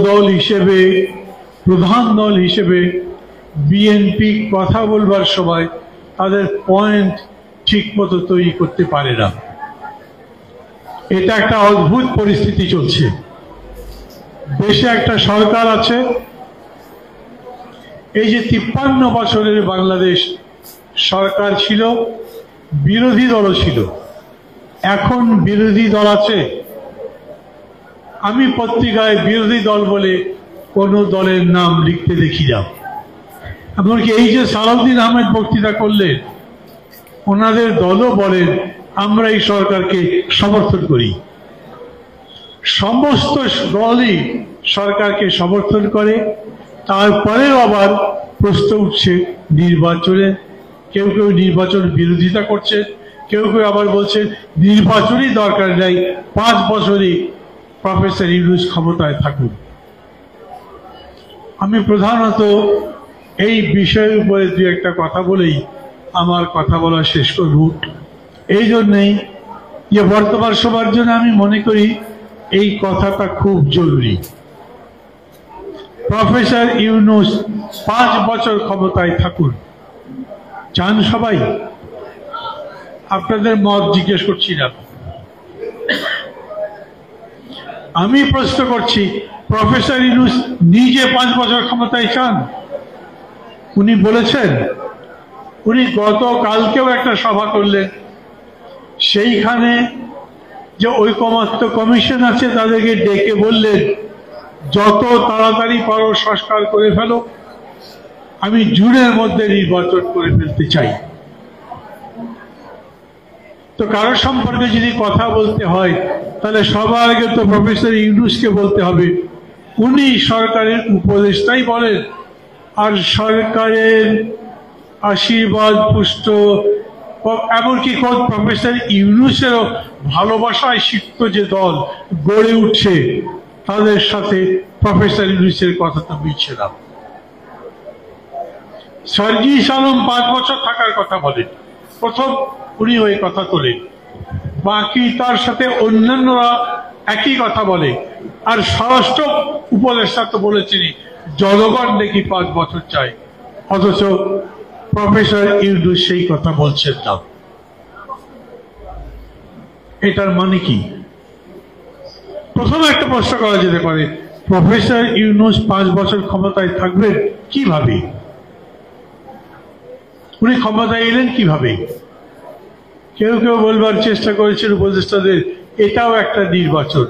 দল হিসেবে, প্রধান দল হিসেবে বিএনপি কথা বলবার সময় তাদের পয়েন্ট ঠিক মতো তৈরি করতে পারে না। এটা একটা অদ্ভুত পরিস্থিতি চলছে। দেশে একটা সরকার আছে, এই যে 53 বছরের বাংলাদেশ সরকার ছিল, বিরোধী দলও ছিল, এখন বিরোধী দল আছে। আমি পত্রিকায় বিরোধী দল বলে কোন দলের নাম লিখতে দেখি না। এমনকি এই যে সালাউদ্দিন আহমেদ বক্তৃতা করলেন, ওনাদের দলও বলেন আমরা এই সরকারকে সমর্থন করি। সমস্ত দলই সরকারকে সমর্থন করে। তারপরেও আবার প্রশ্ন উঠছে নির্বাচনে, কেউ কেউ নির্বাচন বিরোধিতা করছে, কেউ কেউ আবার বলছেন নির্বাচনই দরকার নাই, 5 বছরই প্রফেসর ইউনূস ক্ষমতায় থাকুন। আমি প্রধানত এই বিষয়ের উপরে দু একটা কথা বলেই আমার কথা বলা শেষ করব। এই জন্যেই যে বর্তমান সবার জন্য আমি মনে করি এই কথাটা খুব জরুরি। প্রফেসর ইউনূস 5 বছর ক্ষমতায় থাকুন, চান সবাই? আপনাদের মত জিজ্ঞেস করছি না, আমি প্রশ্ন করছি প্রফেসর ইউনূস নিজে 5 বছর ক্ষমতায় চান? উনি বলেছেন, উনি গতকালকেও একটা সভা করলেন, সেইখানে যে ঐকমত্য কমিশন আছে তাদেরকে ডেকে বললেন যত তাড়াতাড়ি পারো সংস্কার করে ফেলো, আমি জুনের মধ্যে নির্বাচন করে ফেলতে চাই। তো কারো সম্পর্কে যদি কথা বলতে হয় তাহলে সবার আগে তো প্রফেসর ইউনূসকে বলতে হবে। উনি সরকারের উপদেষ্টাই বলেন, আর সরকারের আশীর্বাদ পুষ্ট, এমনকি প্রফেসর ইউনূসেরও ভালোবাসায় সিক্ত যে দল গড়ে উঠছে তাদের সাথে প্রফেসর ইউনূসের কথা তো মিলছে না। সার্জিস আলম 5 বছর থাকার কথা বলেন, প্রথম উনি ওই কথা তোলেন, বাকি তার সাথে অন্যান্যরা একই কথা বলে। আর স্বরাষ্ট্র উপদেষ্টা তো বলেছেন জনগণ নাকি 5 বছর চায়, অথচ প্রফেসর ইউনূস সেই কথা বলছেন না। এটার মানে কি? প্রথমে একটা প্রশ্ন করা যেতে পারে, প্রফেসর ইউনূস 5 বছর ক্ষমতায় থাকবেন কিভাবে? উনি ক্ষমতায় এলেন কিভাবে? কেউ কেউ বলবার চেষ্টা করেছেন উপদেষ্টাদের এটাও একটা নির্বাচন।